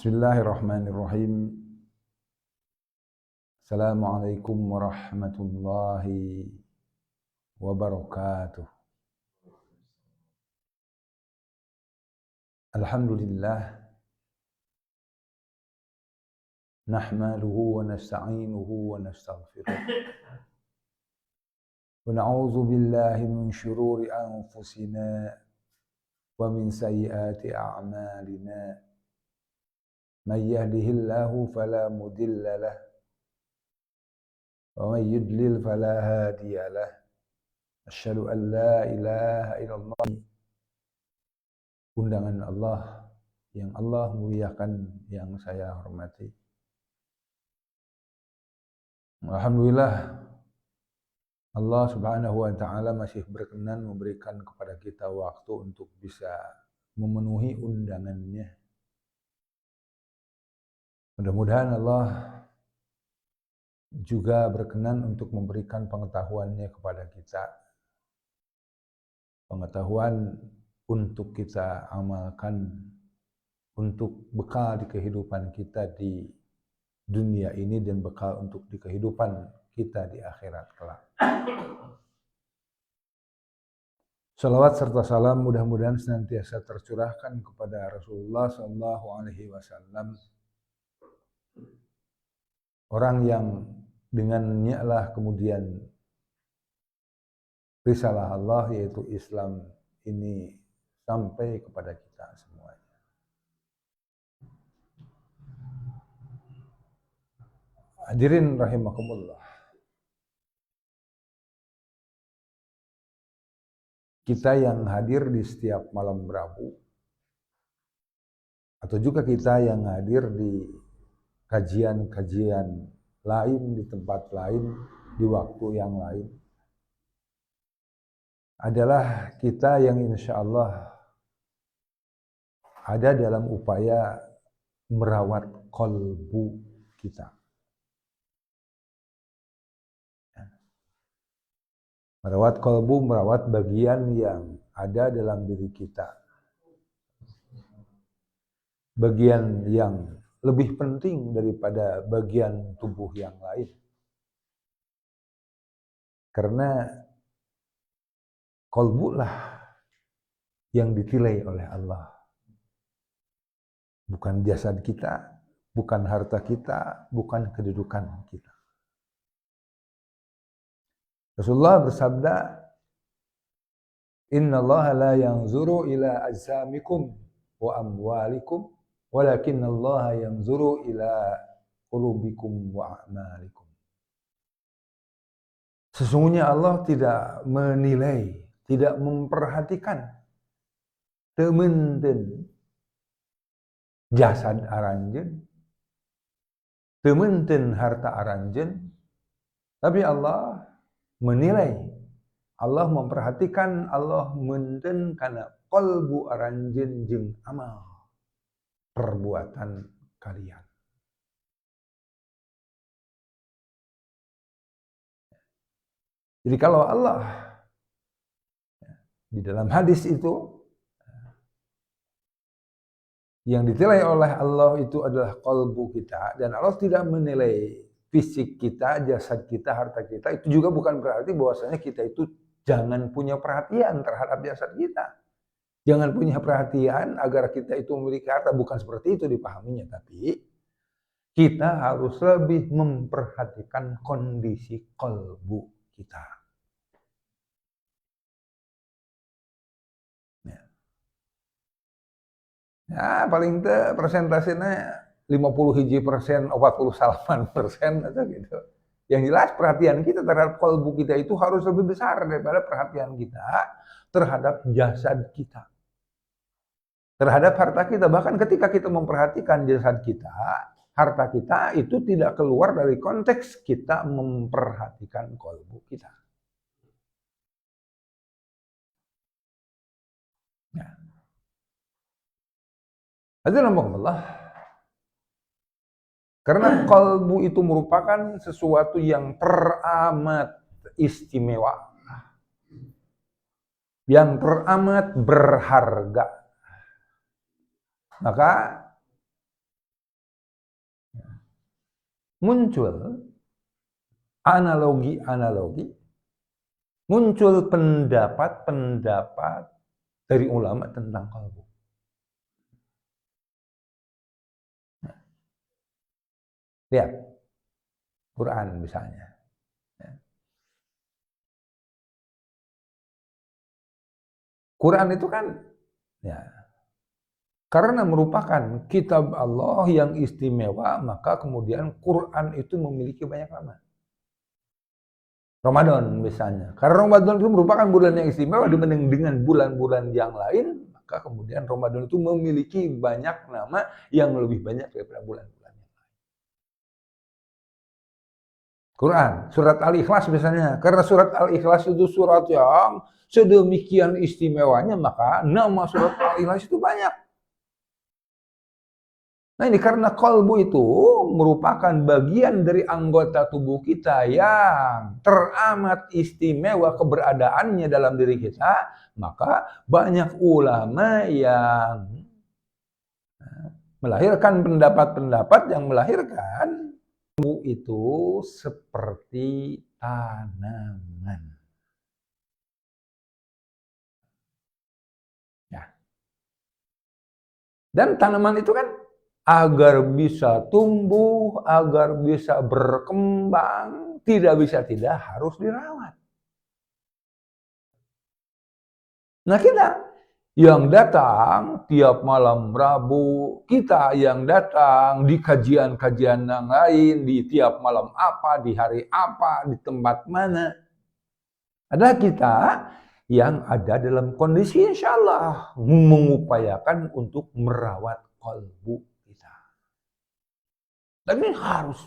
Bismillahirrahmanirrahim. Assalamualaikum warahmatullahi wabarakatuh. Alhamdulillah. Nahmaduhu wa nasta'inuhu wa nastaghfiruh. Wa na'udzu billahi min syururi anfusina wa min sayyiati a'malina. Man yahdihillahu fala mudilla lahu wa man yudlil fala hadiya lahu. Asyhadu an la ilaha illallah. Undangan Allah yang Allah muliakan, yang saya hormati. Alhamdulillah, Allah Subhanahu wa taala masih berkenan memberikan kepada kita waktu untuk bisa memenuhi undangannya. Mudah-mudahan Allah juga berkenan untuk memberikan pengetahuannya kepada kita. Pengetahuan untuk kita amalkan, untuk bekal di kehidupan kita di dunia ini dan bekal untuk di kehidupan kita di akhirat kelak. Salawat serta salam mudah-mudahan senantiasa tercurahkan kepada Rasulullah SAW, orang yang dengannya lah kemudian risalah Allah yaitu Islam ini sampai kepada kita semuanya. Hadirin rahimakumullah. Kita yang hadir di setiap malam Rabu, atau juga kita yang hadir di kajian-kajian lain, di tempat lain, di waktu yang lain, adalah kita yang insya Allah ada dalam upaya merawat qalbu kita. Merawat qalbu, merawat bagian yang ada dalam diri kita. Bagian yang lebih penting daripada bagian tubuh yang lain. Karena qalbu lah yang ditilai oleh Allah. Bukan jasad kita, bukan harta kita, bukan kedudukan kita. Rasulullah bersabda, "Innallaha la yanzuru ila ajsamikum wa amwalikum, walakinnallaha yanzuru ila qulubikum wa a'malikum." Sesungguhnya Allah tidak menilai, tidak memperhatikan temen-ten jasad aranjeun, temen-ten harta aranjeun, tapi Allah menilai, Allah memperhatikan, Allah menten kana qalbu aranjeun jeung amal perbuatan kalian. Jadi kalau Allah di dalam hadis itu yang ditilai oleh Allah itu adalah qalbu kita, dan Allah tidak menilai fisik kita, jasad kita, harta kita, itu juga bukan berarti bahwasanya kita itu jangan punya perhatian terhadap jasad kita. Jangan punya perhatian agar kita itu memiliki harta, bukan seperti itu dipahaminya, tapi kita harus lebih memperhatikan kondisi qalbu kita. Ya, paling teh persentasenya 50% 48% atau gitu. Yang jelas perhatian kita terhadap qalbu kita itu harus lebih besar daripada perhatian kita terhadap jasad kita. Terhadap harta kita. Bahkan ketika kita memperhatikan jasad kita, harta kita itu tidak keluar dari konteks kita memperhatikan qalbu kita. Ya. Alhamdulillah. Karena qalbu itu merupakan sesuatu yang teramat istimewa, yang teramat berharga. Maka muncul analogi-analogi, muncul pendapat-pendapat dari ulama tentang qalbu. Lihat, Quran misalnya. Quran itu kan, ya, karena merupakan kitab Allah yang istimewa, maka kemudian Quran itu memiliki banyak nama. Ramadan misalnya. Karena Ramadan itu merupakan bulan yang istimewa dibanding dengan bulan-bulan yang lain, maka kemudian Ramadan itu memiliki banyak nama yang lebih banyak daripada bulan-bulan yang lain. Quran, surat Al-Ikhlas misalnya. Karena surat Al-Ikhlas itu surat yang sedemikian istimewanya, maka nama surat Al-Ikhlas itu banyak. Nah ini karena qalbu itu merupakan bagian dari anggota tubuh kita yang teramat istimewa keberadaannya dalam diri kita, maka banyak ulama yang melahirkan pendapat-pendapat yang melahirkan qalbu itu seperti tanaman. Ya. Dan tanaman itu kan agar bisa tumbuh, agar bisa berkembang, tidak harus dirawat. Nah kita yang datang tiap malam Rabu, kita yang datang di kajian-kajian yang lain, di tiap malam apa, di hari apa, di tempat mana, adalah kita yang ada dalam kondisi insya Allah mengupayakan untuk merawat qalbu. Dan ini harus.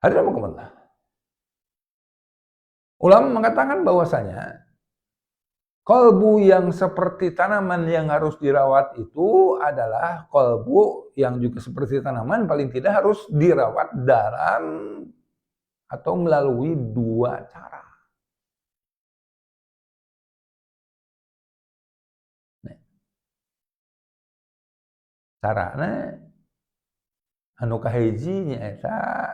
Hadirin ulama mengatakan bahwasanya qalbu yang seperti tanaman yang harus dirawat itu adalah qalbu yang juga seperti tanaman paling tidak harus dirawat dalam atau melalui dua cara. Carana anu kahiji nyaeta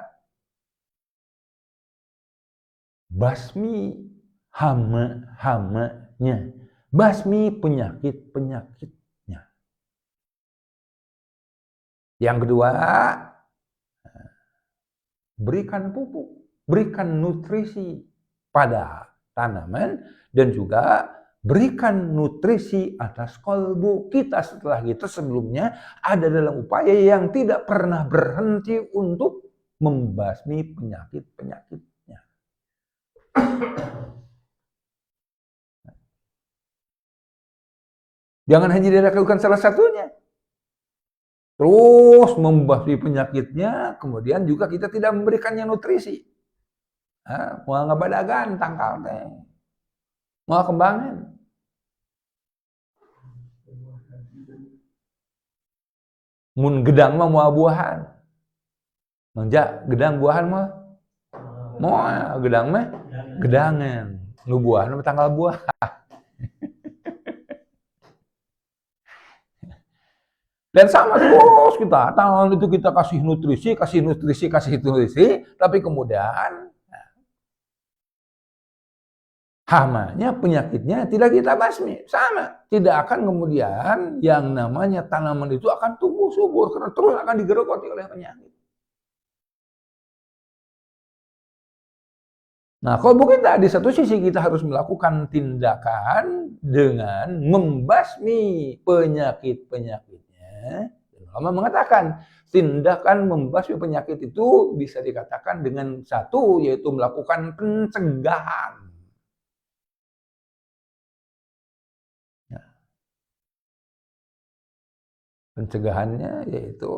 basmi hama-hamanya, basmi penyakit-penyakitnya. Yang kedua, berikan pupuk, berikan nutrisi pada tanaman dan juga berikan nutrisi atas qalbu kita setelah kita sebelumnya ada dalam upaya yang tidak pernah berhenti untuk membasmi penyakit-penyakitnya. Jangan hanya dilakukan salah satunya. Terus membasmi penyakitnya, kemudian juga kita tidak memberikannya nutrisi. Mau ngabadagan tangkal teh. Mau kembangan. Mun gedang mah mau buahan. Mangja gedang buahan mah. Mau gedang mah gedangan. Nu buahan mah tanggal buah. Dan sama terus kita, tanaman itu kita kasih nutrisi, tapi kemudian hamanya, penyakitnya tidak kita basmi. Sama. Tidak akan kemudian yang namanya tanaman itu akan tumbuh subur. Karena terus akan digerogoti oleh penyakit. Nah, kalau kita di satu sisi kita harus melakukan tindakan dengan membasmi penyakit-penyakitnya. Ulama mengatakan tindakan membasmi penyakit itu bisa dikatakan dengan satu, yaitu melakukan pencegahan. Pencegahannya yaitu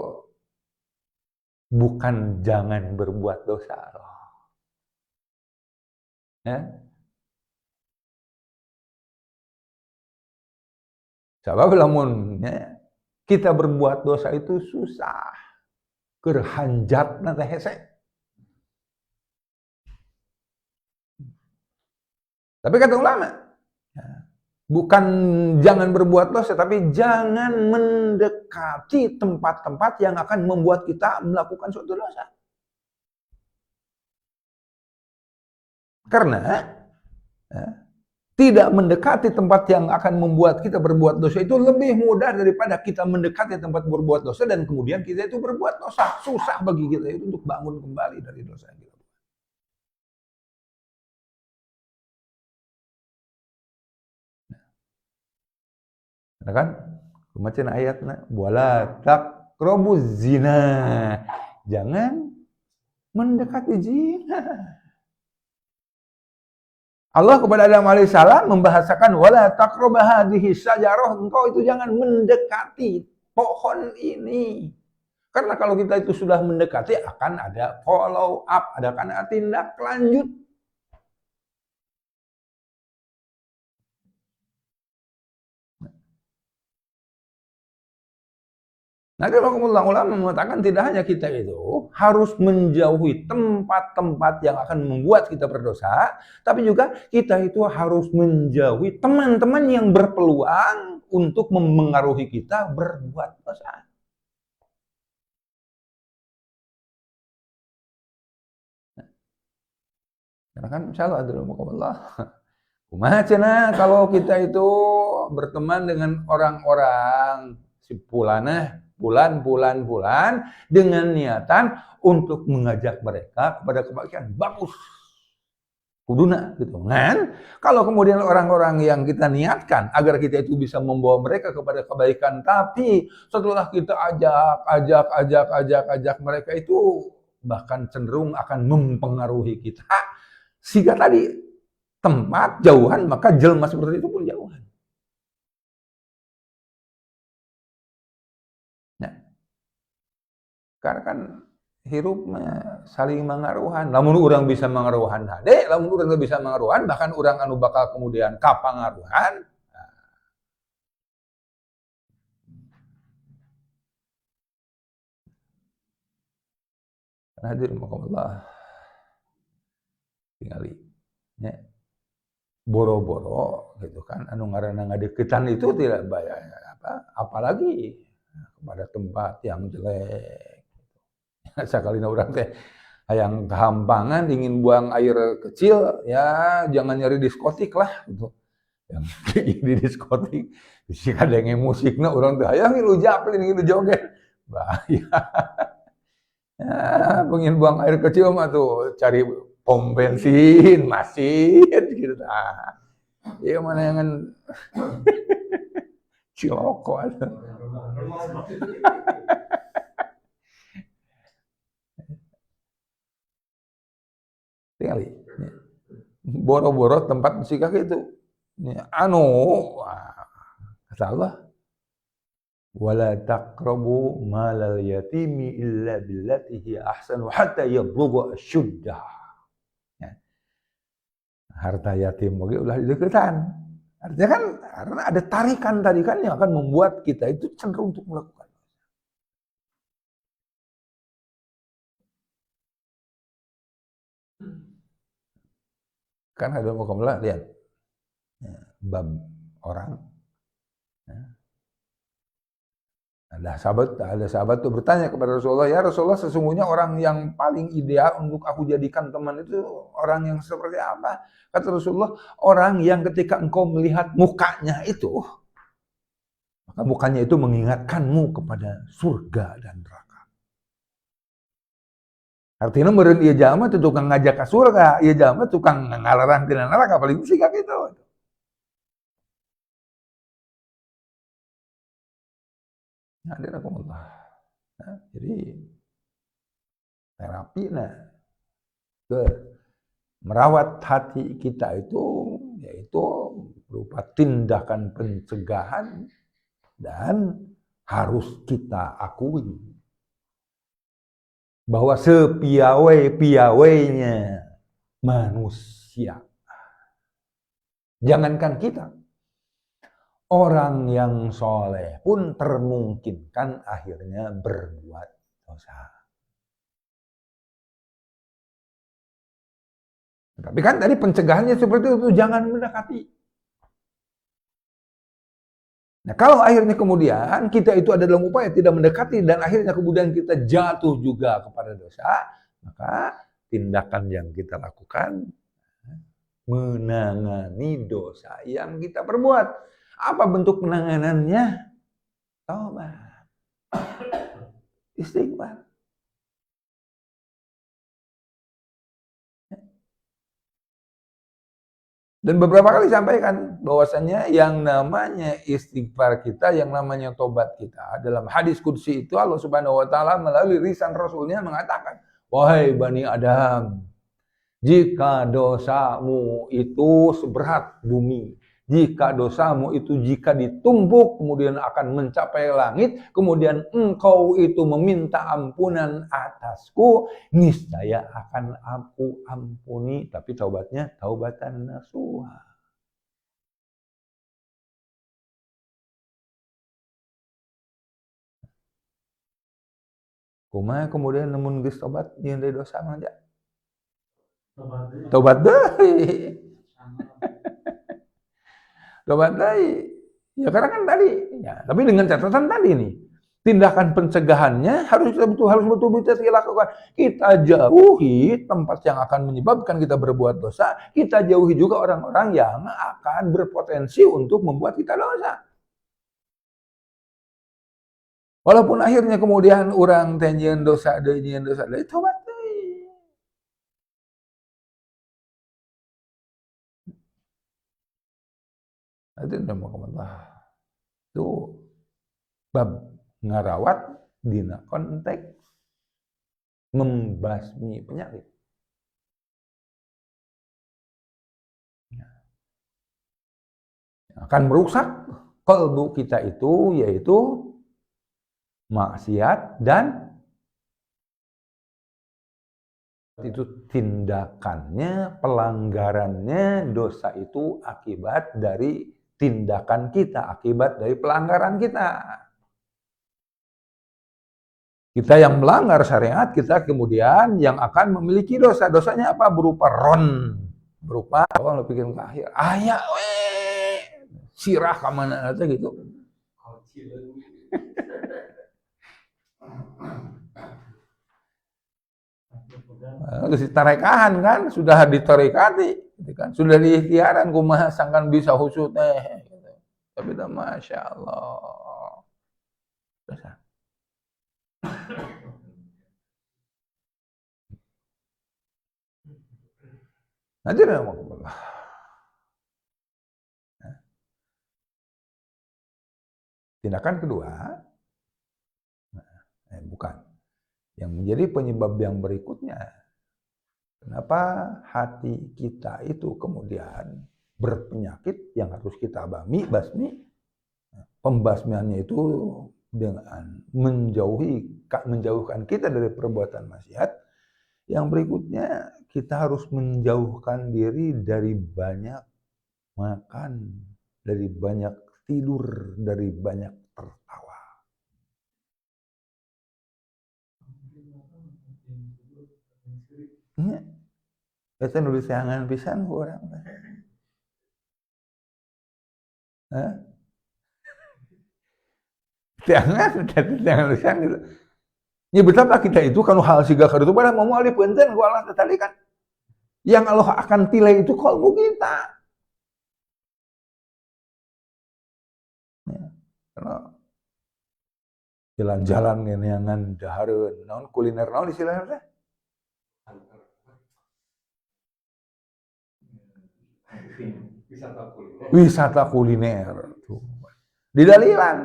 bukan jangan berbuat dosa. Ya. Sebab lamun ya, kita berbuat dosa itu susah. Kerhanjat nanti hese. Tapi kata ulama, ya, Bukan jangan berbuat dosa, tapi jangan mendekati tempat-tempat yang akan membuat kita melakukan suatu dosa. Karena ya, tidak mendekati tempat yang akan membuat kita berbuat dosa itu lebih mudah daripada kita mendekati tempat berbuat dosa dan kemudian kita itu berbuat dosa. Susah bagi kita itu untuk bangun kembali dari dosa yang kita buat. Nah, kan? Macam ayatnya, wala taqrabuz zina. Jangan mendekati zina. Allah kepada Adam alaihissalam membahasakan wala taqrab hadhihi syajarah, engkau itu jangan mendekati pohon ini. Karena kalau kita itu sudah mendekati akan ada follow up, ada tindak lanjut. Nah, ulama mengatakan tidak hanya kita itu harus menjauhi tempat-tempat yang akan membuat kita berdosa, tapi juga kita itu harus menjauhi teman-teman yang berpeluang untuk memengaruhi kita berbuat dosa. Karena kan insyaallah adalah Kumacena kalau kita itu berteman dengan orang-orang si bulan dengan niatan untuk mengajak mereka kepada kebaikan, bagus. Kuduna gitu kan. Kalau kemudian orang-orang yang kita niatkan agar kita itu bisa membawa mereka kepada kebaikan, tapi setelah kita ajak mereka itu bahkan cenderung akan mempengaruhi kita. Sehingga tadi tempat jauhan, maka jelma seperti itu pun jauhan. Nah, karena kan hirup saling mengaruhan. Lamun orang bisa mengaruhan hade, lamun orang bisa mengaruhan, bahkan orang anu bakal kemudian kapangaruhan. Hadir makamullah. Tingali. Ya. Boro-boro gitu kan, anu ngaranna ngadeukeutan itu tidak bayar apa, apalagi pada tempat yang jelek. Sakalina orang teh hayang kehampangan ingin buang air kecil, ya jangan nyari diskotik lah gitu. Yang di diskotik bisa kadenge musikna orang teh hayang ngilu japlin ngilu joget. Bahaya. Ya, pengen buang air kecil mah tuh cari pom bensin, masjid gitu. Nah, iya mana yang ciloko ada. Tinggali. Boro-boro tempat musikah itu. Anu, kata Allah, wala taqrabu malal yatimi illa billati hiya ahsanu hatta yablugha asyuddah. Harta yatim oke ulah dideketan. Artinya kan karena ada tarikan-tarikan yang akan membuat kita itu cenderung untuk melakukan. Kan ada mukalah lihat bab orang. Ada sahabat tuh bertanya kepada Rasulullah, ya Rasulullah sesungguhnya orang yang paling ideal untuk aku jadikan teman itu orang yang seperti apa? Kata Rasulullah, orang yang ketika engkau melihat mukanya itu, maka mukanya itu mengingatkanmu kepada surga dan neraka. Artinya meureun ieu jalma teu tukang ngajak ka surga, ieu jalma tukang ngalarang tina neraka, paling singkat gitu. Hadirakumullah. Nah, jadi terapi ke merawat hati kita itu yaitu berupa tindakan pencegahan dan harus kita akui bahwa sepiawai-piawainya manusia, jangankan kita, orang yang soleh pun termungkinkan akhirnya berbuat dosa. Tapi kan tadi pencegahannya seperti itu, jangan mendekati. Nah, kalau akhirnya kemudian kita itu ada dalam upaya tidak mendekati dan akhirnya kemudian kita jatuh juga kepada dosa, maka tindakan yang kita lakukan menangani dosa yang kita perbuat. Apa bentuk penanganannya? Taubat. Istighfar. Dan beberapa kali sampaikan bahwasanya yang namanya istighfar kita, yang namanya tobat kita, dalam hadis qudsi itu Allah Subhanahu wa taala melalui lisan Rasulnya mengatakan, "Wahai Bani Adam, jika dosamu itu seberat bumi, jika dosamu itu jika ditumpuk kemudian akan mencapai langit, kemudian engkau itu meminta ampunan atasku, niscaya akan aku ampuni." Tapi taubatnya taubatan nasuha. Kumaha kemudian namun geus tobat nyeun deui dosa mah ja. Tobat deui. Tobat deui. Ya karena kan tadi, ya, tapi dengan catatan tadi nih, tindakan pencegahannya harus betul-betul kita lakukan. Kita jauhi tempat yang akan menyebabkan kita berbuat dosa, kita jauhi juga orang-orang yang akan berpotensi untuk membuat kita dosa. Walaupun akhirnya kemudian orang tenjeun dosa deui, tobat deui. Itu itu bab ngarawat dina konteks membasmi penyakit. Akan merusak kalbu kita itu yaitu maksiat dan itu tindakannya, pelanggarannya, dosa itu akibat dari tindakan kita, akibat dari pelanggaran kita. Kita yang melanggar syariat, kita kemudian yang akan memiliki dosa. Dosanya apa? Berupa berupa kalau lo pikir ke akhir, ayah, sirah kemana aja gitu. Terus ditarekahan kan, sudah ditarekati, gitu kan? Sudah diikhtiaran, kumaha sangkan bisa husut gitu. Tapi dah masya Allah. Dosa. Hadirin rahimakumullah. Tindakan kedua, bukan. Yang menjadi penyebab yang berikutnya, kenapa hati kita itu kemudian berpenyakit yang harus kita basmi. Pembasmiannya itu dengan menjauhkan kita dari perbuatan maksiat. Yang berikutnya, kita harus menjauhkan diri dari banyak makan, dari banyak tidur, dari banyak tertawa. Itu nulis jangan pisan ku orang. Jangan pisan gitu. Ya betapa kita itu kalau hal siga itu pada mau alih punten ku Allah tadi kan. Yang Allah akan tilai itu kalbu kita. Ya, karena jalan-jalan ngeunangan dahareun, naon kuliner naon istilahna teh? Wisata kuliner. Di dalilan.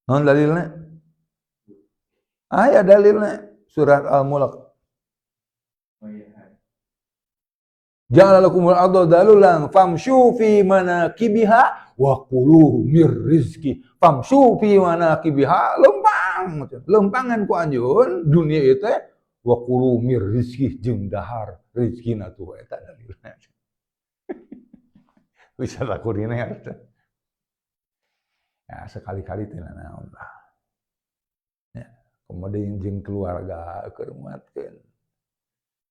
Non dalilnya? Ya dalilnya surat Al-Mulk. Ja'ala lakumul arda dalulan famshu fi manakibiha wa kulu mir rizki. Famshu fi manakibiha lempang. Lempangan ku anjeun dunia itu wa kulu mir rizki jeung dahar rizkina tuh eta dalilna. Wisata kuliner. Ya sekali-kali teh naon lah. Ya, kemudian jeung keluarga keur nguatkeun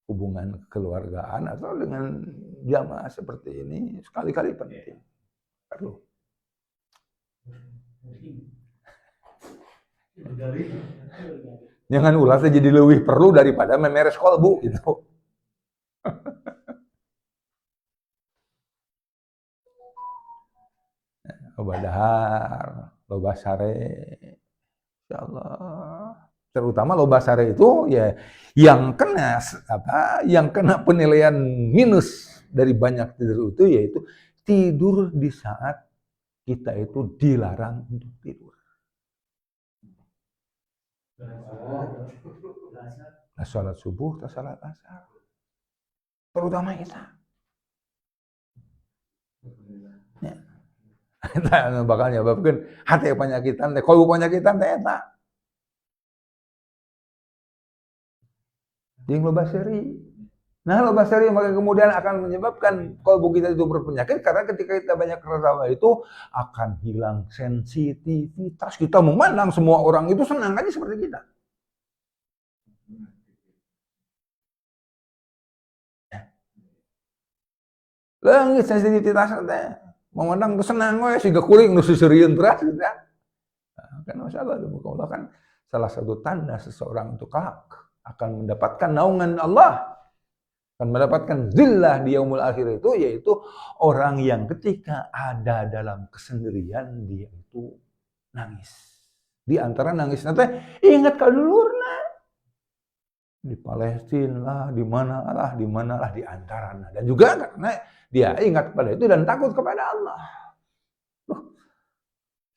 hubungan kekeluargaan atau dengan jamaah seperti ini sekali-kali penting. Perlu. Jangan ulasnya jadi lebih perlu daripada memeres kolbu gitu. Loba dahar, loba sare, insyaallah. Terutama loba sare itu ya yang kena penilaian minus dari banyak tidur itu yaitu tidur di saat kita itu dilarang untuk tidur. Nah, sholat subuh, tak sholat asar. Terutama kita. Ya. Kita bakal nyebabkan hati penyakitan, kalau penyakitan teh eta. Jeung loba seri. Nah, loba seri maka kemudian akan menyebabkan kalbu kita itu berpenyakit karena ketika kita banyak tertawa itu akan hilang sensitivitas. Kita memandang semua orang itu senang aja seperti kita. Leungit sensitivitas teh. Memandang senang we siga kuring nu sisirieun teras gitu ya. Nah, kan masalah di muka Allah kan salah satu tanda seseorang itu kelak akan mendapatkan naungan Allah, akan mendapatkan zillah di yaumul akhir itu, yaitu orang yang ketika ada dalam kesendirian dia itu nangis. Di antara nangisnya teh ingat ka dulurna. Di Palestina lah, di manalah di antaranya. Dan juga karena dia ingat kepada itu dan takut kepada Allah.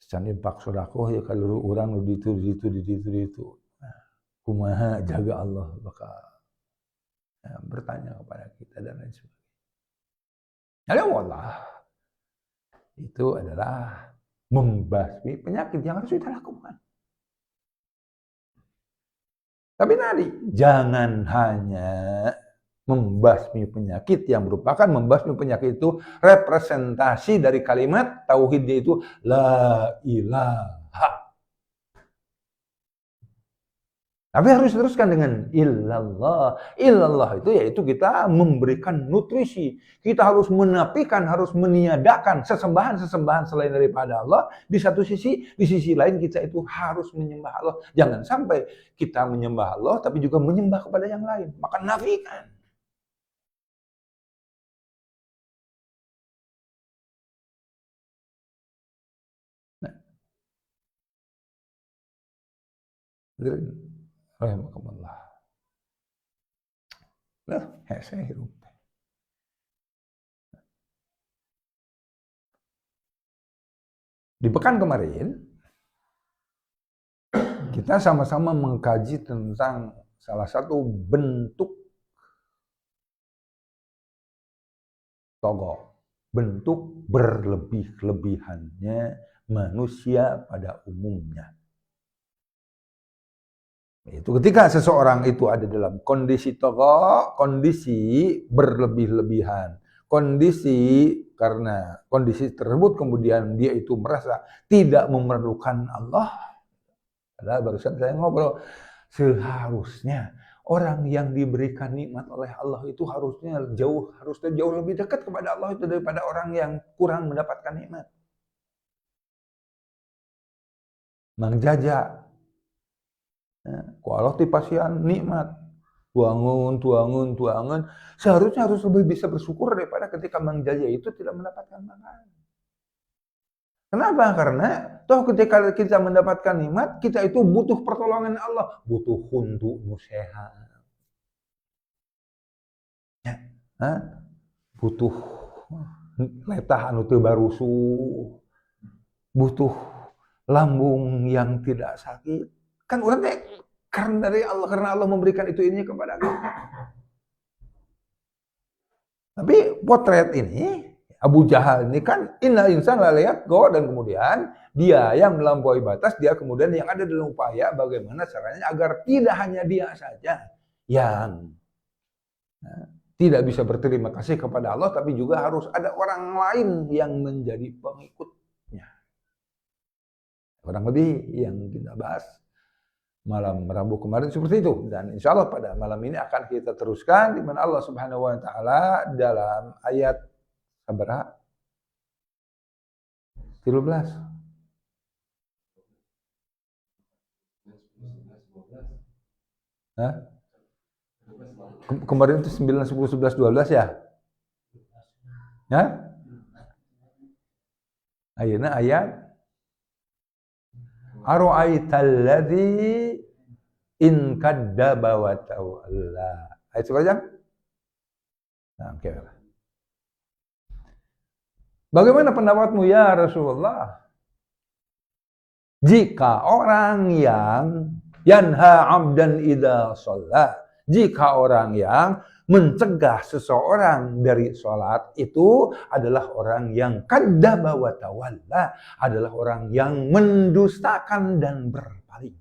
Can impak sodako ya kalau orang di itu. Kumaha jaga Allah bakal bertanya kepada kita dan lain sebagainya. Ya Allah, itu adalah membasmi penyakit yang harus kita lakukan. Tapi tadi jangan hanya membasmi penyakit yang merupakan membasmi penyakit itu representasi dari kalimat tauhidnya itu la ilaha. Tapi harus diteruskan dengan illallah. Illallah itu yaitu kita memberikan nutrisi. Kita harus menafikan, harus meniadakan sesembahan-sesembahan selain daripada Allah. Di satu sisi, di sisi lain kita itu harus menyembah Allah. Jangan sampai kita menyembah Allah tapi juga menyembah kepada yang lain. Maka nafikan. Rahimakumullah. Lah, saya hidup. Di pekan kemarin, kita sama-sama mengkaji tentang salah satu bentuk togo, bentuk berlebih-lebihannya manusia pada umumnya. Itu ketika seseorang itu ada dalam kondisi togo, kondisi berlebih-lebihan, kondisi karena kondisi tersebut kemudian dia itu merasa tidak memerlukan Allah. Padahal barusan saya ngobrol, seharusnya orang yang diberikan nikmat oleh Allah itu harusnya jauh lebih dekat kepada Allah itu daripada orang yang kurang mendapatkan nikmat. Mang Jaja, kalau tipasian nikmat, tuangun, seharusnya harus lebih bisa bersyukur daripada ketika Mang Jaja itu tidak mendapatkan makanan. Kenapa? Karena toh ketika kita mendapatkan nikmat, kita itu butuh pertolongan Allah, butuh hundu nuseha. Ya, butuh letah anu teu barusu, butuh lambung yang tidak sakit. Kan orang teh karena Allah memberikan itu ini kepada kita. Tapi potret ini Abu Jahal ini kan innal insana layatgha, dan kemudian dia yang melampaui batas, dia kemudian yang ada dalam upaya bagaimana caranya agar tidak hanya dia saja yang tidak bisa berterima kasih kepada Allah, tapi juga harus ada orang lain yang menjadi pengikutnya. Kurang lebih yang kita bahas malam Rabu kemarin seperti itu, dan insya Allah pada malam ini akan kita teruskan di mana Allah Subhanahu wa taala dalam ayat berapa? 13. Hah? Kemarin itu 9, 10, 11, 12 ya? Ya? Ayeuna ayat Ara'aital ladzi in kadzdzaba wa tawalla. Ayat seberapa? Nah, oke. Bagaimana pendapatmu ya Rasulullah? Jika orang yang yanha 'abdan idza shalla, jika orang yang mencegah seseorang dari sholat itu adalah orang yang kadzdzaba wa tawalla, adalah orang yang mendustakan dan berpaling.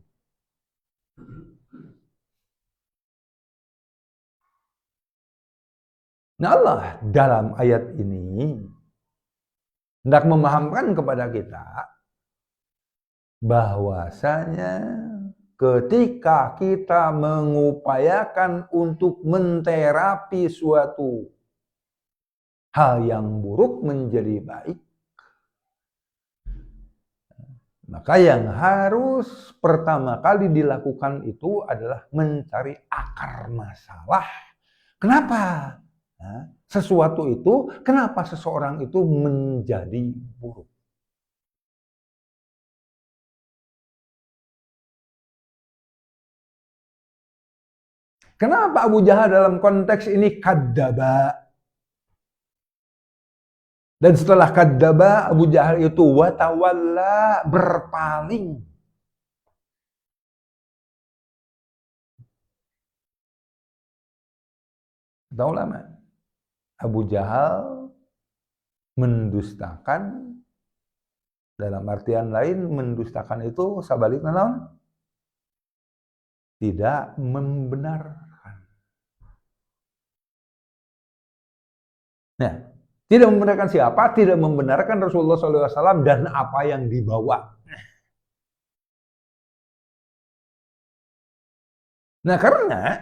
Nah, Allah dalam ayat ini hendak memahamkan kepada kita bahwasanya ketika kita mengupayakan untuk menterapi suatu hal yang buruk menjadi baik, maka yang harus pertama kali dilakukan itu adalah mencari akar masalah. Kenapa? Nah, sesuatu itu, kenapa seseorang itu menjadi buruk? Kenapa Abu Jahal dalam konteks ini kadzdzaba? Dan setelah kadzdzaba, Abu Jahal itu watawalla, berpaling. Tahu lama. Abu Jahal mendustakan, dalam artian lain mendustakan itu sabalikna naon? Tidak membenarkan. Nah, tidak membenarkan siapa? Tidak membenarkan Rasulullah SAW dan apa yang dibawa. Nah, karena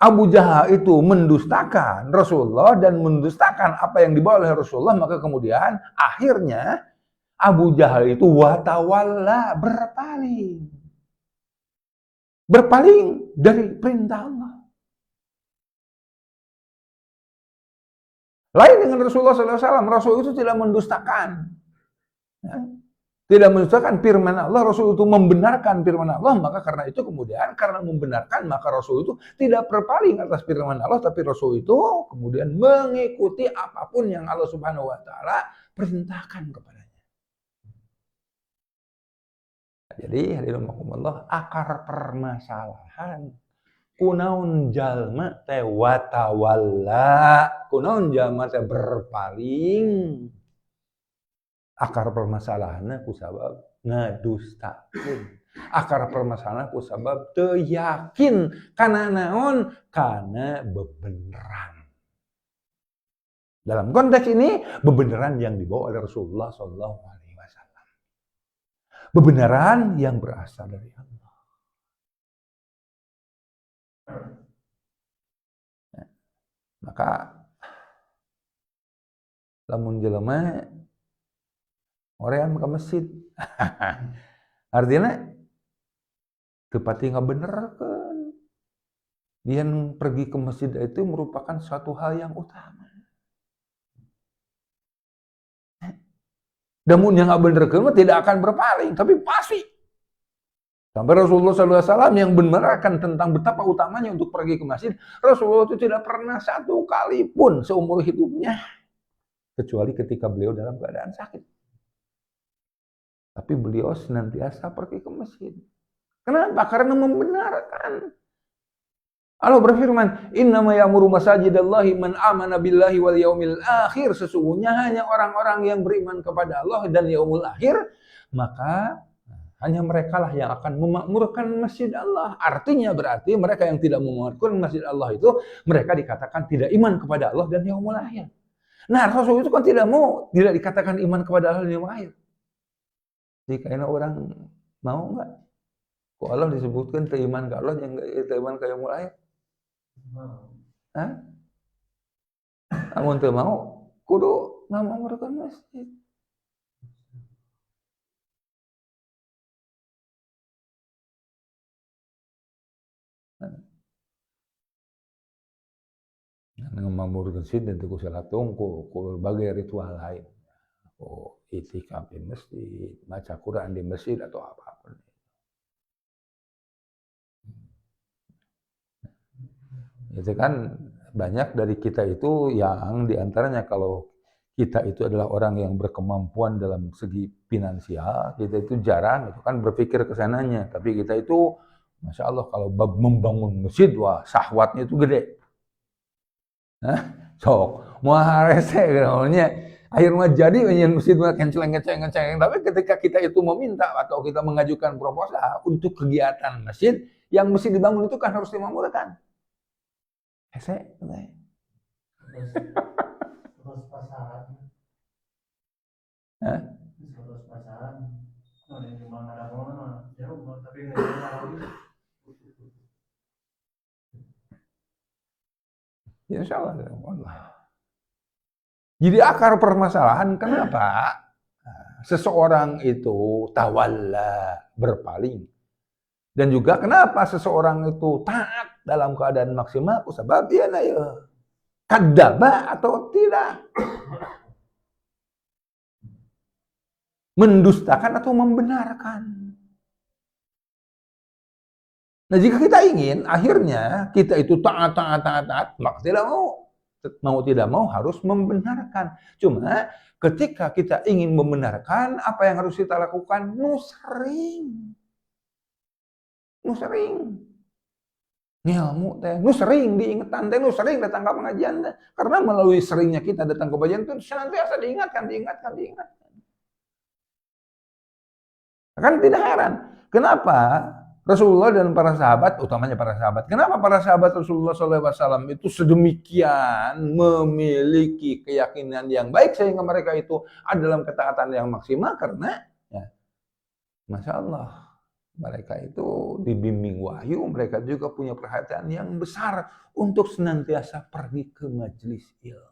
Abu Jahal itu mendustakan Rasulullah dan mendustakan apa yang dibawa oleh Rasulullah, maka kemudian akhirnya Abu Jahal itu watawalla, berpaling. Berpaling dari perintah Allah. Lain dengan Rasulullah SAW, Rasul itu tidak mendustakan. Ya. Tidak mendustakan firman Allah, Rasul itu membenarkan firman Allah, maka karena itu kemudian, karena membenarkan, maka Rasul itu tidak berpaling atas firman Allah, tapi Rasul itu kemudian mengikuti apapun yang Allah Subhanahu wa Ta'ala perintahkan kepadanya. Jadi, hadirin rahimakumullah, akar permasalahan kunaun jalma teh watawalla, kunaun jalma teh berpaling. Akar permasalahannya kusabab ngadustakeun. Akar permasalahan kusabab teu yakin kana naon, kana bebeneran. Dalam konteks ini bebeneran yang dibawa oleh Rasulullah SAW. Bebeneran yang berasal dari Allah. Nah, maka lamun jelema orang ke masjid. Artinya tepati ngabenerkeun. Dia pergi ke masjid itu merupakan suatu hal yang utama. Namun yang ngabenerkeun tidak akan berpaling, tapi pasti. Sampai Rasulullah SAW yang membenarkan tentang betapa utamanya untuk pergi ke masjid, Rasulullah itu tidak pernah satu kali pun seumur hidupnya, kecuali ketika beliau dalam keadaan sakit. Tapi beliau senantiasa pergi ke masjid. Kenapa? Karena membenarkan. Allah berfirman, "Innama ya'muru masajidallahi man amana billahi wal yaumil akhir." Sesungguhnya hanya orang-orang yang beriman kepada Allah dan yaumul akhir, maka hanya mereka lah yang akan memakmurkan masjid Allah. Artinya berarti mereka yang tidak memakmurkan masjid Allah itu, mereka dikatakan tidak iman kepada Allah dan yaumul akhir. Nah, Rasul itu kan tidak dikatakan iman kepada Allah dan yaumul akhir. Jika orang mau enggak? Kok Allah disebutkan teriman ke Allah yang teriman ke yaumul akhir? Hah? Amun teu mau, kudu ngamakmurkeun masjid. Ngamamur masjid dan ku salat tungku, ku berbagai ritual lain. Oh, itikaf di masjid, baca Quran di masjid atau apapun. Itu kan banyak dari kita itu yang diantaranya kalau kita itu adalah orang yang berkemampuan dalam segi finansial, kita itu jarang itu kan berpikir ke sananya. Tapi kita itu, Masya Allah, kalau membangun masjid, wah syahwatnya itu gede. Hah? Sok, mau harese namanya akhir mah jadi nyen masjid mah kenceng. Tapi ketika kita itu meminta atau kita mengajukan proposal untuk kegiatan masjid, yang mesti dibangun itu kan harus dimakmurkan. Hese, terus pasaran. Hah? Terus pasaran. Nah, yang cuma ada mana, jauh, tapi nggak tahu. Ya insya Allah. Jadi akar permasalahan kenapa seseorang itu tawalla, berpaling. Dan juga kenapa seseorang itu taat dalam keadaan maksimal, sebab dia kadzdzaba atau tidak. Mendustakan atau membenarkan. Nah, jika kita ingin akhirnya kita itu taat, maka tidak mau harus membenarkan. Cuma ketika kita ingin membenarkan, apa yang harus kita lakukan? Nusring. Ngilmu teh, sering diingetan teh, sering datang ke pengajian teh. Karena melalui seringnya kita datang ke pengajian itu senantiasa diingatkan. Kan tidak heran. Kenapa Rasulullah dan para sahabat, utamanya para sahabat, kenapa para sahabat Rasulullah SAW itu sedemikian memiliki keyakinan yang baik sehingga mereka itu ada dalam ketaatan yang maksimal? Karena, ya, Masya Allah, mereka itu dibimbing wahyu, mereka juga punya perhatian yang besar untuk senantiasa pergi ke majelis ilmu.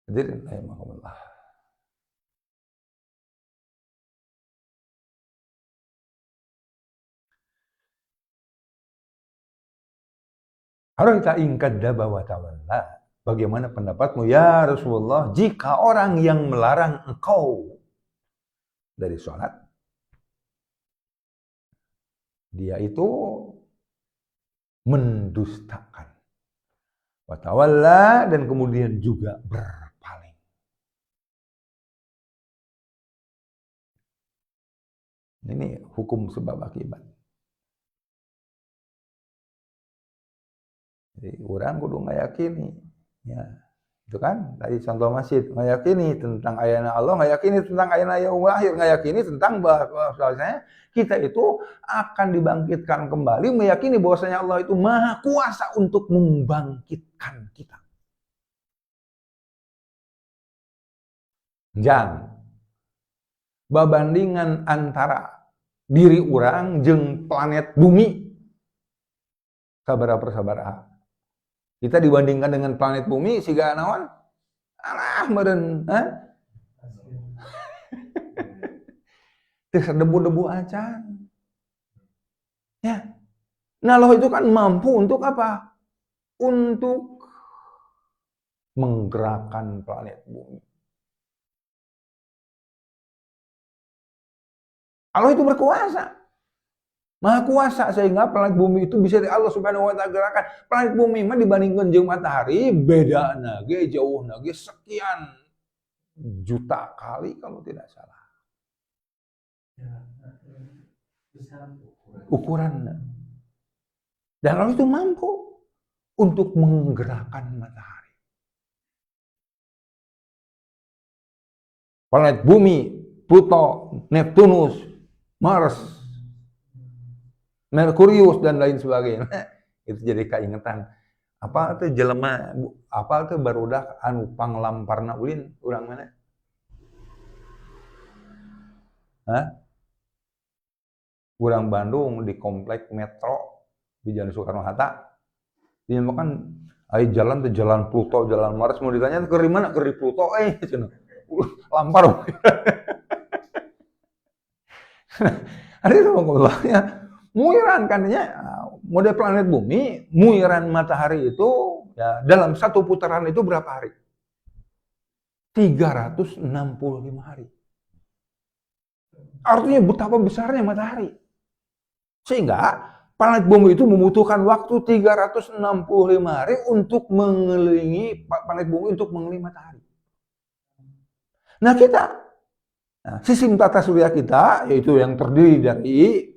Hadirin rahimakumullah. Ara'aita in kadzdzaba wa tawalla. Bagaimana pendapatmu ya Rasulullah jika orang yang melarang engkau dari sholat, dia itu mendustakan. Wa tawalla, dan kemudian juga berpaling. Ini hukum sebab akibat. Jadi orang kudu ngayakini, ya, itu kan tadi contoh masjid, ngayakini tentang ayana Allah, ngayakini tentang ayana yaumul akhir, ngayakini tentang bahwasanya kita itu akan dibangkitkan kembali, meyakini bahwasanya Allah itu maha kuasa untuk membangkitkan kita. Jangan babandingan antara diri orang jeung planet bumi sabaraha. Kita dibandingkan dengan planet bumi, siga naon? Alah, meureun, Terus debu-debu acan. Ya. Nah, Allah itu kan mampu untuk apa? Untuk menggerakkan planet bumi. Allah itu berkuasa. Maha kuasa sehingga planet bumi itu bisa Allah Subhanahu wa taala gerakan. Planet bumi mah dibandingkan jeung matahari beda ge jauh ge sekian juta kali kalau tidak salah. Ukurannya. Dan Allah itu mampu untuk menggerakkan matahari. Planet bumi, Pluto, Neptunus, Mars, Merkurius dan lain sebagainya. Itu jadi keingetan. Apa itu jelema, apa itu barudak anu panglamparna ulin urang mana? Urang Bandung di komplek Metro di Jalan Soekarno-Hatta. Dia makan ai jalan tuh jalan Pluto, jalan Mars, mau ditanya ke mana? Ke Pluto cenah. Lampar. Ada ya, muiran kan ya, model planet bumi, muiran matahari itu ya dalam satu putaran itu berapa hari? 365 hari. Artinya betapa besarnya matahari. Sehingga planet bumi itu membutuhkan waktu 365 hari untuk mengelilingi planet bumi untuk mengelilingi matahari. Nah kita, sistem tata surya kita, yaitu yang terdiri dari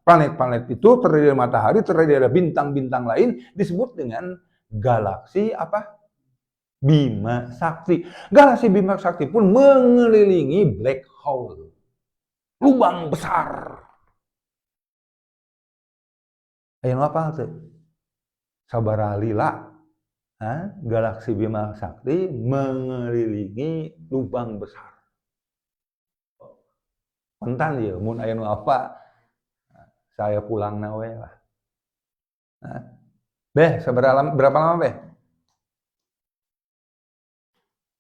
planet-planet itu, terdiri dari matahari, terdiri dari bintang-bintang lain, disebut dengan galaksi apa? Bima Sakti. Galaksi Bima Sakti pun mengelilingi black hole. Lubang besar. Ayo apa tuh? Sabaraha lila. Galaksi Bima Sakti mengelilingi lubang besar. Pentan ya, mun aya nu apa? Saya pulang nawe lah. Berapa lama, Beh?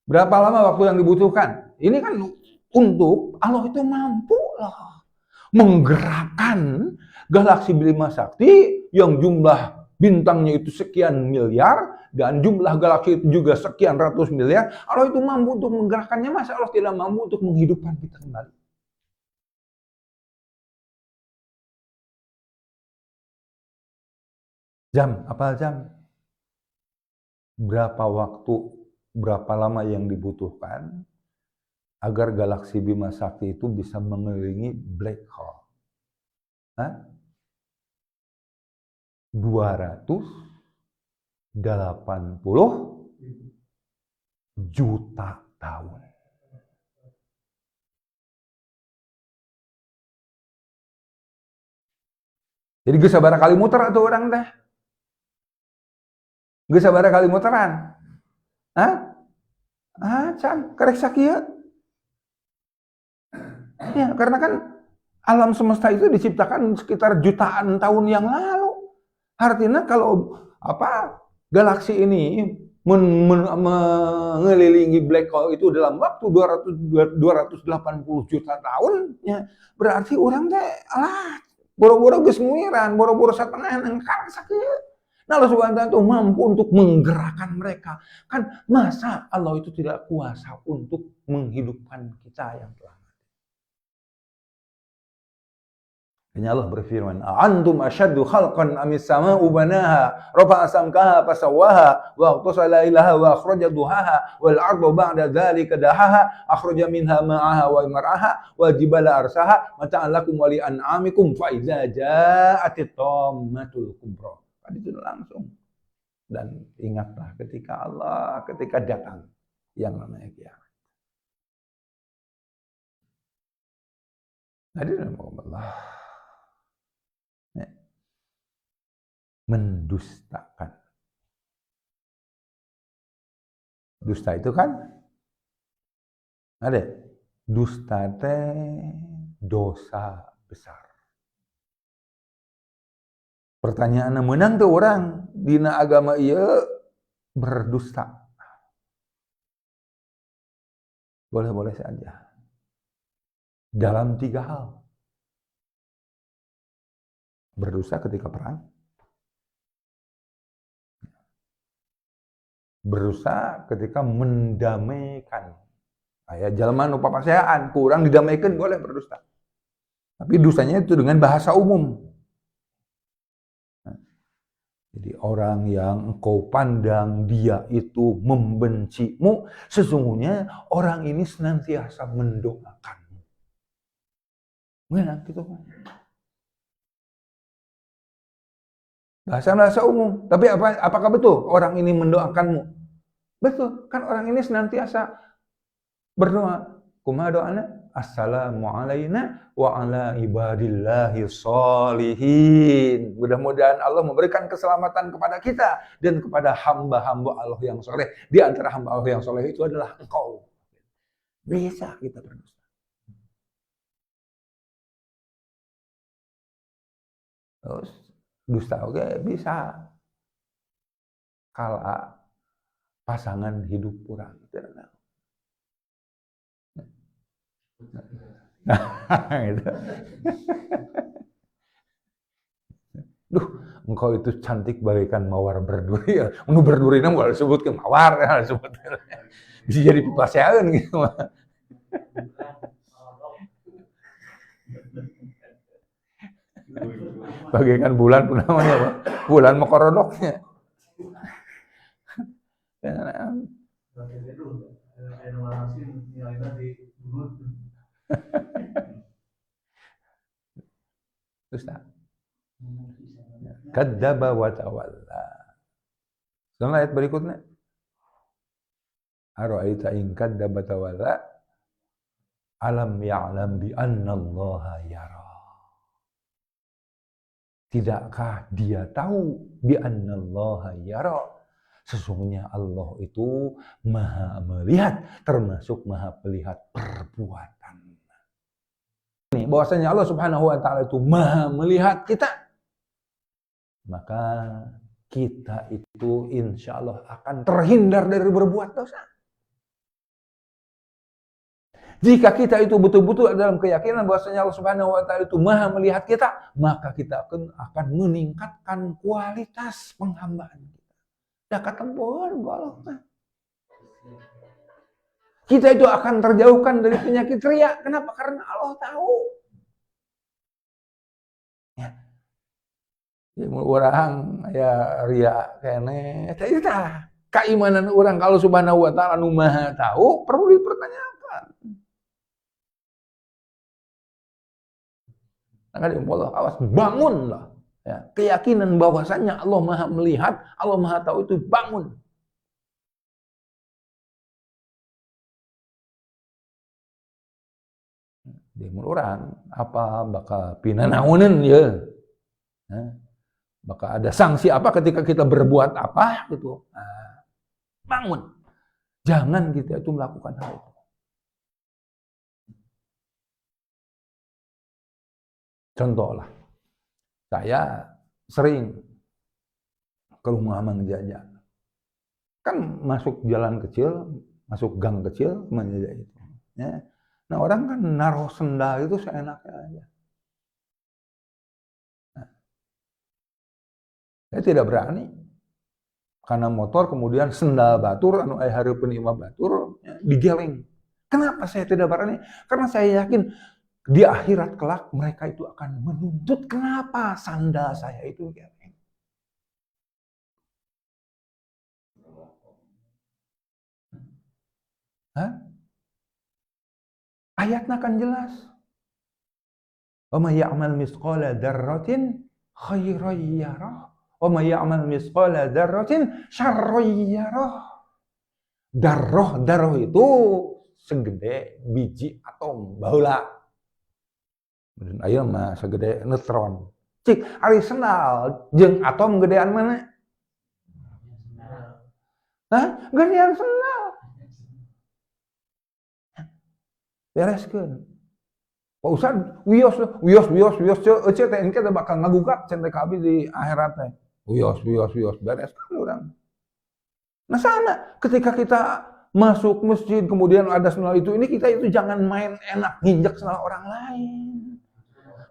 Berapa lama waktu yang dibutuhkan? Ini kan untuk Allah itu mampu lah menggerakkan galaksi Bima Sakti yang jumlah bintangnya itu sekian miliar dan jumlah galaksi itu juga sekian ratus miliar. Allah itu mampu untuk menggerakkannya, masa Allah tidak mampu untuk menghidupkan kita kembali? Jam, apa jam? Berapa waktu, berapa lama yang dibutuhkan agar galaksi Bima Sakti itu bisa mengelilingi black hole? 280 juta tahun. Jadi geus sabaraha kali muter atuh orang teh? Geus sabaraha kali muteran? Can, karek sakieu. Ya, karena kan alam semesta itu diciptakan sekitar jutaan tahun yang lalu. Artinya kalau galaksi ini mengelilingi black hole itu dalam waktu 280 juta tahun, ya berarti orang teh boro-boro geus nguiran, boro-boro satengah nang karek sakieu. Nah, Allah Subhanahu wa taala mampu untuk menggerakkan mereka. Kan masa Allah itu tidak kuasa untuk menghidupkan kita yang telah mati. Hanya Allah berfirman, "Antum asyaddu khalqan amis sama'u banaha, rafa'a samkaha fasawwaha, wa aqtasa lailaha wa akhraja duhaha, wal arda ba'da dzalika dahaha, akhraja minha ma'aha wa mar'aha, wa jibala arsaha, mata'an lakum wa li an'amikum, fa idza ja'atit tammatul kubra." Tadi itu langsung. Dan ingatlah ketika datang yang namanya kiamat. Hadirin Allah. Mendustakan. Dusta itu kan ada dusta teh dosa besar. Pertanyaan menang tuh orang dina agama ieu berdusta. Boleh-boleh saja. Dalam 3 hal. Berdusta ketika perang. Berdusta ketika mendamaikan. Ya jelema nu papasehan, kurang didamaikan boleh berdusta. Tapi dustanya itu dengan bahasa umum. Jadi orang yang engkau pandang dia itu membencimu, sesungguhnya orang ini senantiasa mendoakanmu. Enak gitu kan. Bahasa umum. Tapi apakah betul orang ini mendoakanmu? Betul, kan orang ini senantiasa berdoa. Kumaha doana? Assalamu alayna wa ala ibadillahi sholihin. Mudah-mudahan Allah memberikan keselamatan kepada kita dan kepada hamba-hamba Allah yang soleh. Di antara hamba Allah yang soleh itu adalah engkau. Bisa kita berdoa. Terus dusta oke bisa. Kala pasangan hidup kurang. Gitu. Duh, engkau itu cantik bagaikan mawar berduri. Nu berduri na moal disebutkeun mawar ya disebutkeun. Bisa jadi paseaeun gitu mah. Bagaikan bulan pun namanya apa? Bulan mekorodoknya. Terus tak? Kadzdzaba wa tawalla. Setelah ayat berikutnya. Ara'aita in kadzdzaba tawalla alam ya'lam bi annallaha yara. Tidakkah dia tahu bi annallaha yara? Sesungguhnya Allah itu maha melihat, termasuk maha melihat perbuatan. Ini bahwasanya Allah Subhanahu wa taala itu maha melihat kita. Maka kita itu insya Allah akan terhindar dari berbuat dosa. Jika kita itu betul-betul dalam keyakinan bahwasanya Allah Subhanahu wa taala itu maha melihat kita, maka kita akan meningkatkan kualitas penghambaan kita. Dah ketempur Allah. Kita itu akan terjauhkan dari penyakit riya. Kenapa? Karena Allah tahu. Ya. Orang ya riya kene eta keimanan orang kalau Subhanahu wa taala nu maha tahu perlu dipertanyakan. Maka Allah awas bangunlah. Ya, keyakinan bahwasanya Allah maha melihat, Allah maha tahu itu bangun. Di orang apa bakal pinanaoneun ya. Bakal ada sanksi apa ketika kita berbuat apa gitu. Nah, bangun. Jangan kita itu melakukan hal itu. Contoh lah. Saya sering ke rumah Mang Jaja. Kan masuk jalan kecil, masuk gang kecil, Mang Jaja itu. Ya. Nah orang kan naruh sendal itu seenaknya aja. Nah, saya tidak berani. Karena motor kemudian sendal batur, anu aya hareupeun imah batur, ya, digeleng. Kenapa saya tidak berani? Karena saya yakin di akhirat kelak mereka itu akan menuntut kenapa sandal saya itu geleng. Hah? Ayatnya kan jelas. Wa may ya'mal misqala dzarratin khairan yarah wa may ya'mal misqala dzarratin syarran yarah. Darroh itu segede biji atom baheula. Ayo mah segede neutron. Cik, ari sendal jeung atom gedean mana? Hah? Gedean sendal. Bereskeun. Pak Ustad, wios teh engke bakal ngagugat cenah ka abdi di akhirat teh. Wios bereskeun urang. Nah sama, ketika kita masuk masjid kemudian ada sendal itu, ini kita itu jangan main enak nginjek sendal orang lain.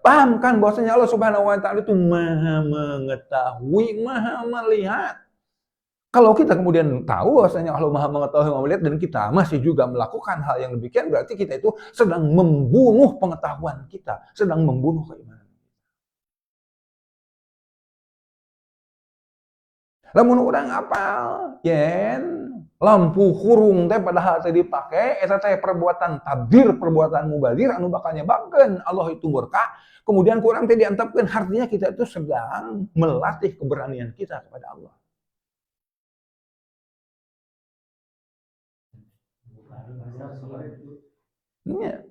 Paham kan bahwasanya Allah Subhanahu wa taala itu maha mengetahui, maha melihat. Kalau kita kemudian tahu bahwasanya Allah maha mengetahui, maha melihat, dan kita masih juga melakukan hal yang demikian, berarti kita itu sedang membunuh pengetahuan kita, sedang membunuh keimanan. Lamun urang apal, yen lampu kurung teh padahal teh dipake, eta teh perbuatan tabdir, perbuatan mubadir anu bakal nyebabkeun Allah itu murka. Kemudian kurang teh diantapkeun, artinya kita itu sedang melatih keberanian kita kepada Allah. Iya.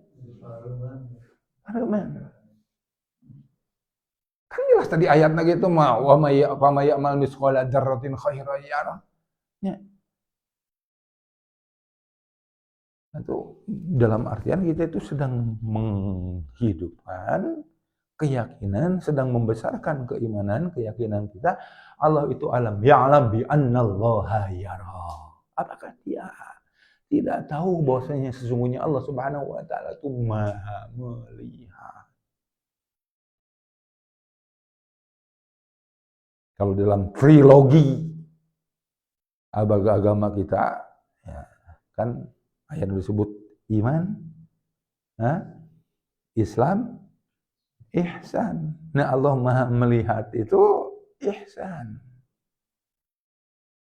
Kan jelas tadi ayatnya gitu mah wa may ya'mal misqala dzarratin khairan yarah. Ya. Itu dalam artian kita itu sedang menghidupkan keyakinan, sedang membesarkan keimanan, keyakinan kita Allah itu alam ya'lam bi annallaha yara. Apakah dia tidak tahu bahwasanya sesungguhnya Allah Subhanahu wa taala itu Maha melihat. Kalau dalam trilogi agama kita, ya, kan ayat disebut iman, Islam, ihsan. Nah, Allah Maha melihat itu ihsan.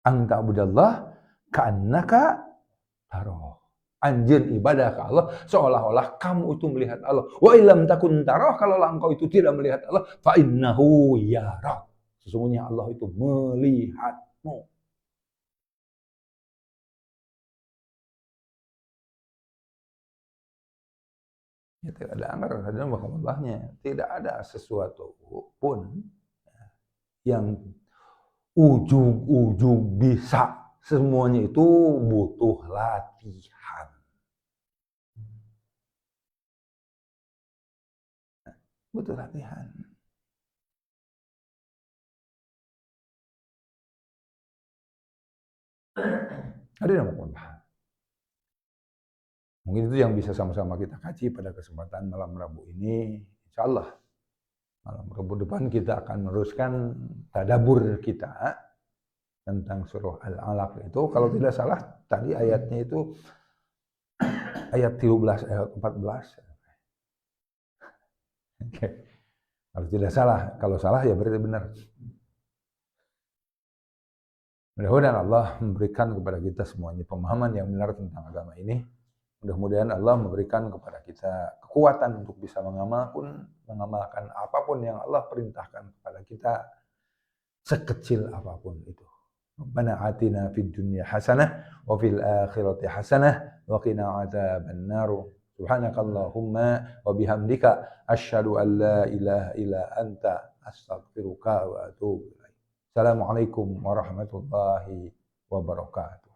Anta abudallah ka'annaka taroh. Anjir ibadah ke Allah seolah-olah kamu itu melihat Allah. Wa illam takun taroh, kalau engkau itu tidak melihat Allah, fa innahu yarak. Sesungguhnya Allah itu melihatmu. Ya, tidak ada amar dan Allahnya. Tidak ada sesuatu pun yang ujug-ujug bisa. Semuanya itu butuh latihan. Butuh latihan. Ada yang mau. Mungkin itu yang bisa sama-sama kita kaji pada kesempatan malam Rabu ini. Insya Allah malam Rabu depan kita akan meneruskan tadabbur kita tentang surah Al-Alaq itu. Kalau tidak salah tadi ayatnya itu ayat 13, ayat 14. Oke. Kalau tidak salah, kalau salah ya berarti benar. Mudah-mudahan Allah memberikan kepada kita semuanya pemahaman yang benar tentang agama ini. Mudah-mudahan Allah memberikan kepada kita kekuatan untuk bisa mengamalkan apapun yang Allah perintahkan kepada kita, sekecil apapun itu. Rabbana atina fid dunya hasanah wa fil akhirati hasanah wa qina adzabannar. Subhanakallahumma wa bihamdika asyhadu an la ilaha illa anta astaghfiruka wa atubu ilaik. Assalamualaikum warahmatullahi wabarakatuh.